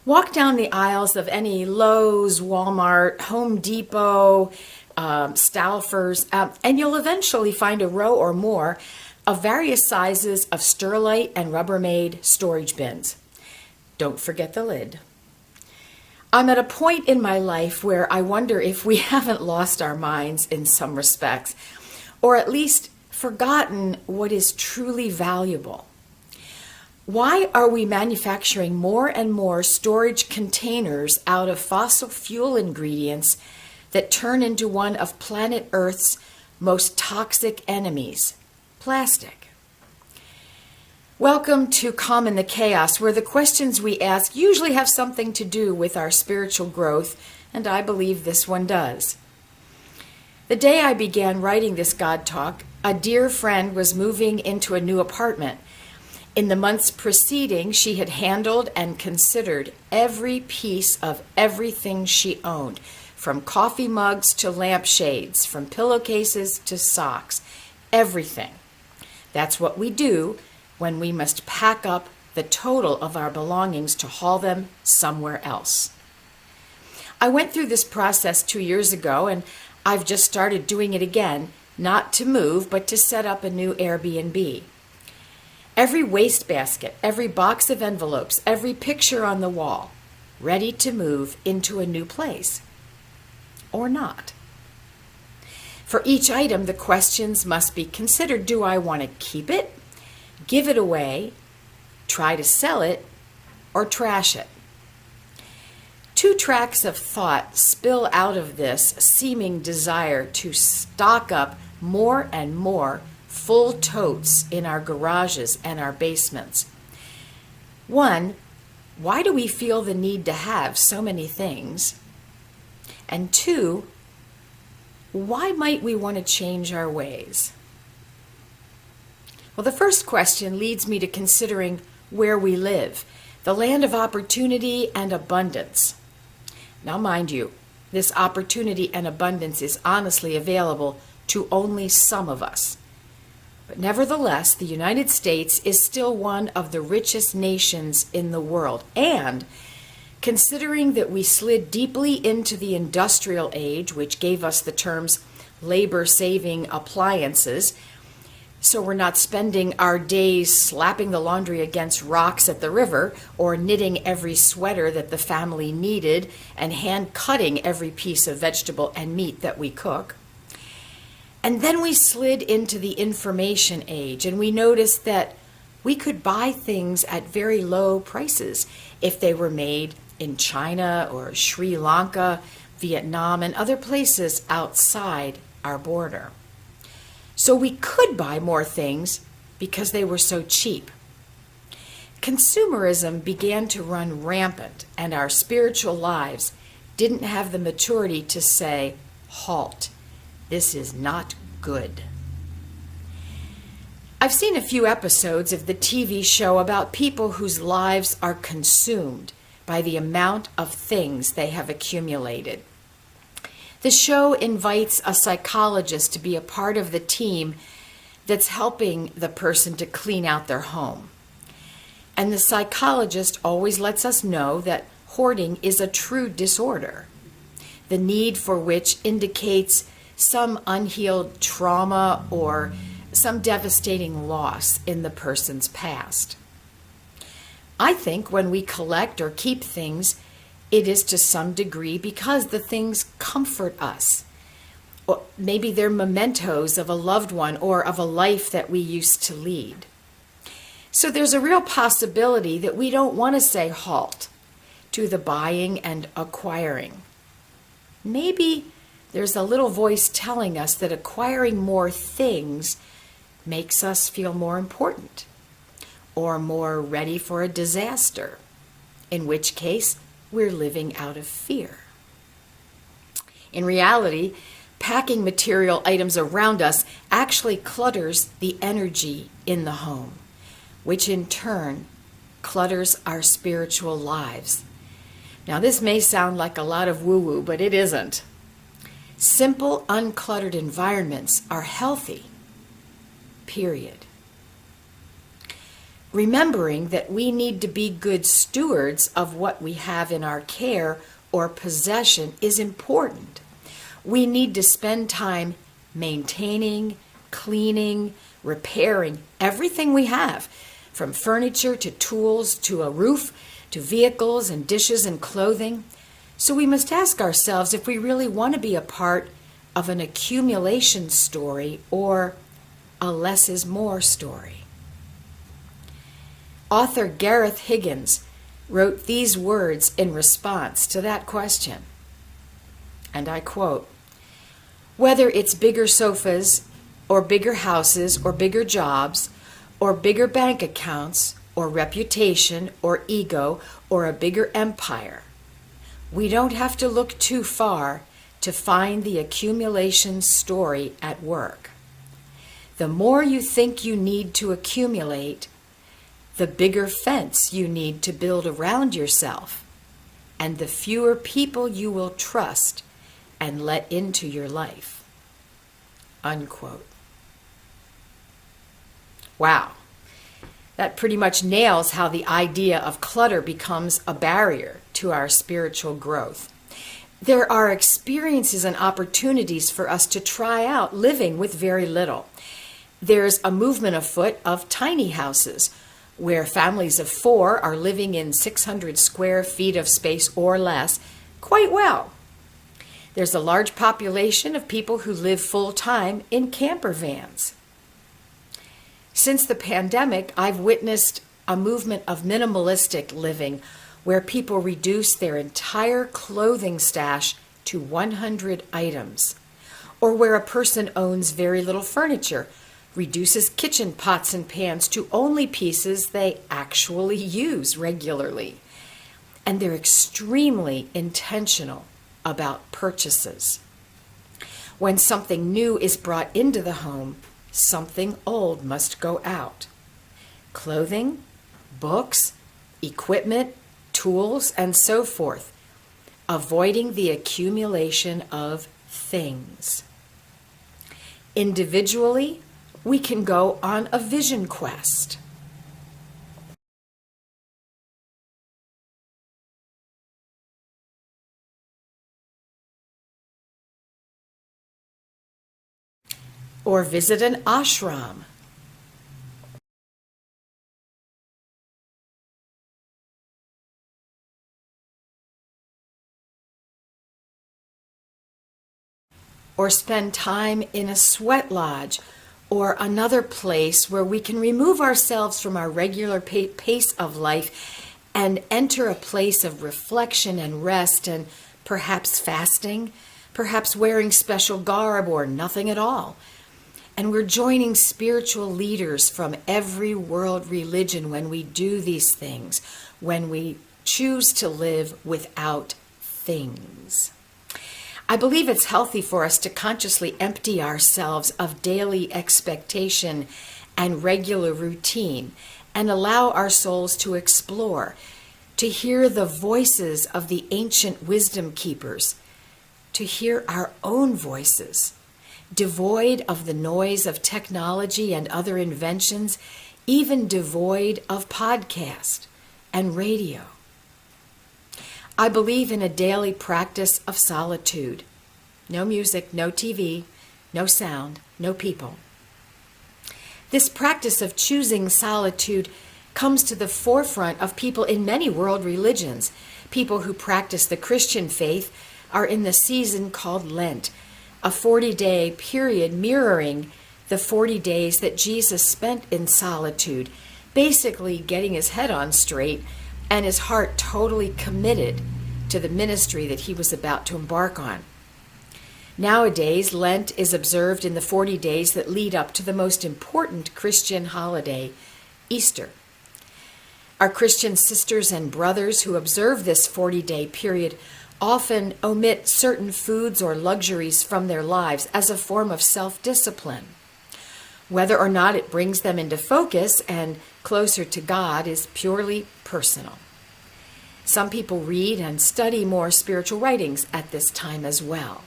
Walk down the aisles of any Lowe's, Walmart, Home Depot, Stouffer's, and you'll eventually find a row or more of various sizes of Sterlite and Rubbermaid storage bins. Don't forget the lid. I'm at a point in my life where I wonder if we haven't lost our minds in some respects, or at least forgotten what is truly valuable. Why are we manufacturing more and more storage containers out of fossil fuel ingredients that turn into one of planet Earth's most toxic enemies, plastic? Welcome to Calm in the Chaos, where the questions we ask usually have something to do with our spiritual growth, and I believe this one does. The day I began writing this God Talk, a dear friend was moving into a new apartment. In the months preceding, she had handled and considered every piece of everything she owned, from coffee mugs to lampshades, from pillowcases to socks, everything. That's what we do when we must pack up the total of our belongings to haul them somewhere else. I went through this process 2 years ago, and I've just started doing it again, not to move, but to set up a new Airbnb. Every wastebasket, every box of envelopes, every picture on the wall, ready to move into a new place. Or not. For each item, the questions must be considered. Do I want to keep it, give it away, try to sell it, or trash it? 2 tracks of thought spill out of this seeming desire to stock up more and more full totes in our garages and our basements. 1, why do we feel the need to have so many things? And 2, why might we want to change our ways? Well, the first question leads me to considering where we live, the land of opportunity and abundance. Now, mind you, this opportunity and abundance is honestly available to only some of us. But nevertheless, the United States is still one of the richest nations in the world. And considering that we slid deeply into the industrial age, which gave us the terms labor-saving appliances, so we're not spending our days slapping the laundry against rocks at the river or knitting every sweater that the family needed and hand-cutting every piece of vegetable and meat that we cook. And then we slid into the information age, and we noticed that we could buy things at very low prices if they were made in China or Sri Lanka, Vietnam, and other places outside our border. So we could buy more things because they were so cheap. Consumerism began to run rampant, and our spiritual lives didn't have the maturity to say, halt. This is not good. I've seen a few episodes of the TV show about people whose lives are consumed by the amount of things they have accumulated. The show invites a psychologist to be a part of the team that's helping the person to clean out their home. And the psychologist always lets us know that hoarding is a true disorder, the need for which indicates some unhealed trauma or some devastating loss in the person's past. I think when we collect or keep things, it is to some degree because the things comfort us. Or maybe they're mementos of a loved one or of a life that we used to lead. So there's a real possibility that we don't want to say halt to the buying and acquiring. Maybe there's a little voice telling us that acquiring more things makes us feel more important or more ready for a disaster, in which case we're living out of fear. In reality, packing material items around us actually clutters the energy in the home, which in turn clutters our spiritual lives. Now, this may sound like a lot of woo-woo, but it isn't. Simple, uncluttered environments are healthy, period. Remembering that we need to be good stewards of what we have in our care or possession is important. We need to spend time maintaining, cleaning, repairing everything we have, from furniture to tools to a roof to vehicles and dishes and clothing. So we must ask ourselves if we really want to be a part of an accumulation story or a less is more story. Author Gareth Higgins wrote these words in response to that question, and I quote, "Whether it's bigger sofas or bigger houses or bigger jobs or bigger bank accounts or reputation or ego or a bigger empire, we don't have to look too far to find the accumulation story at work. The more you think you need to accumulate, the bigger fence you need to build around yourself, and the fewer people you will trust and let into your life." Unquote. Wow. That pretty much nails how the idea of clutter becomes a barrier to our spiritual growth. There are experiences and opportunities for us to try out living with very little. There's a movement afoot of tiny houses, where families of 4 are living in 600 square feet of space or less quite well. There's a large population of people who live full-time in camper vans. Since the pandemic, I've witnessed a movement of minimalistic living where people reduce their entire clothing stash to 100 items, or where a person owns very little furniture, reduces kitchen pots and pans to only pieces they actually use regularly. And they're extremely intentional about purchases. When something new is brought into the home, something old must go out. Clothing, books, equipment, tools, and so forth, avoiding the accumulation of things. Individually, we can go on a vision quest. Or visit an ashram. Or spend time in a sweat lodge or another place where we can remove ourselves from our regular pace of life and enter a place of reflection and rest and perhaps fasting, perhaps wearing special garb or nothing at all. And we're joining spiritual leaders from every world religion when we do these things, when we choose to live without things. I believe it's healthy for us to consciously empty ourselves of daily expectation and regular routine and allow our souls to explore, to hear the voices of the ancient wisdom keepers, to hear our own voices, devoid of the noise of technology and other inventions, even devoid of podcast and radio. I believe in a daily practice of solitude. No music, no TV, no sound, no people. This practice of choosing solitude comes to the forefront of people in many world religions. People who practice the Christian faith are in the season called Lent, a 40-day period mirroring the 40 days that Jesus spent in solitude, basically getting his head on straight and his heart totally committed to the ministry that he was about to embark on. Nowadays, Lent is observed in the 40 days that lead up to the most important Christian holiday, Easter. Our Christian sisters and brothers who observe this 40-day period often omit certain foods or luxuries from their lives as a form of self-discipline. Whether or not it brings them into focus and closer to God is purely personal. Some people read and study more spiritual writings at this time as well.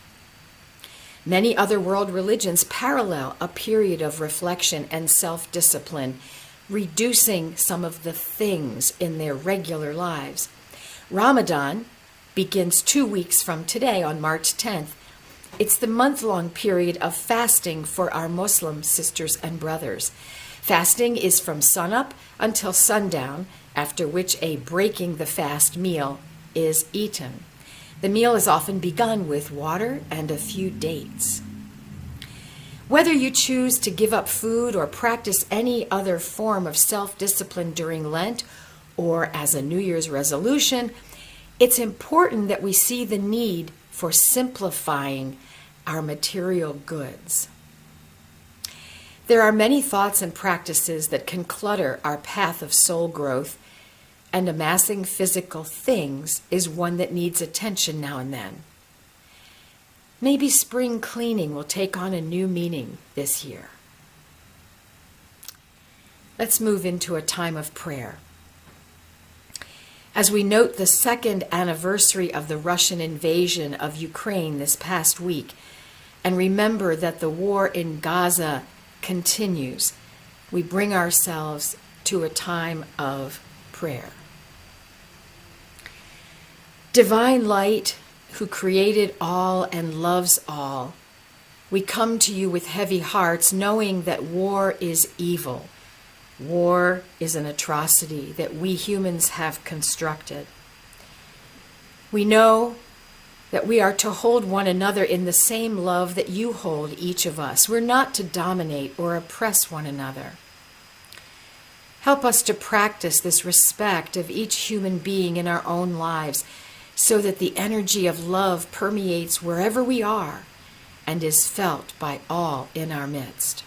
Many other world religions parallel a period of reflection and self-discipline reducing some of the things in their regular lives. Ramadan begins 2 weeks from today on March 10th. It's the month-long period of fasting for our Muslim sisters and brothers. Fasting is from sunup until sundown, after which a breaking the fast meal is eaten. The meal is often begun with water and a few dates. Whether you choose to give up food or practice any other form of self-discipline during Lent or as a New Year's resolution, it's important that we see the need for simplifying our material goods. There are many thoughts and practices that can clutter our path of soul growth, and amassing physical things is one that needs attention now and then. Maybe spring cleaning will take on a new meaning this year. Let's move into a time of prayer. As we note the second anniversary of the Russian invasion of Ukraine this past week, and remember that the war in Gaza continues, we bring ourselves to a time of prayer. Divine Light, who created all and loves all, we come to you with heavy hearts, knowing that war is evil. War is an atrocity that we humans have constructed. We know that we are to hold one another in the same love that you hold each of us. We're not to dominate or oppress one another. Help us to practice this respect of each human being in our own lives, so that the energy of love permeates wherever we are and is felt by all in our midst.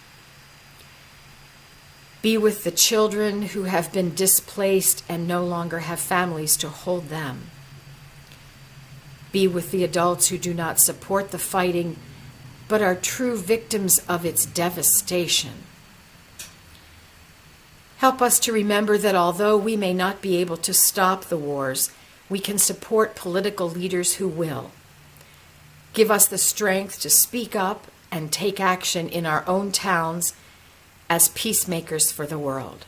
Be with the children who have been displaced and no longer have families to hold them. Be with the adults who do not support the fighting, but are true victims of its devastation. Help us to remember that although we may not be able to stop the wars, we can support political leaders who will. Give us the strength to speak up and take action in our own towns as peacemakers for the world.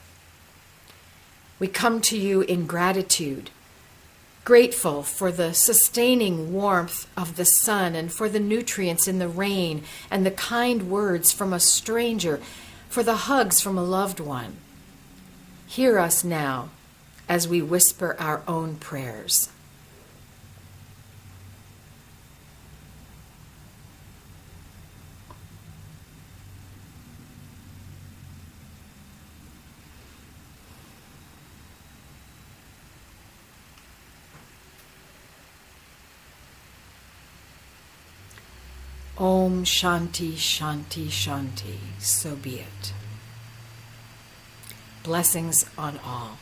We come to you in gratitude, grateful for the sustaining warmth of the sun and for the nutrients in the rain and the kind words from a stranger, for the hugs from a loved one. Hear us now as we whisper our own prayers. Om Shanti Shanti Shanti, so be it. Blessings on all.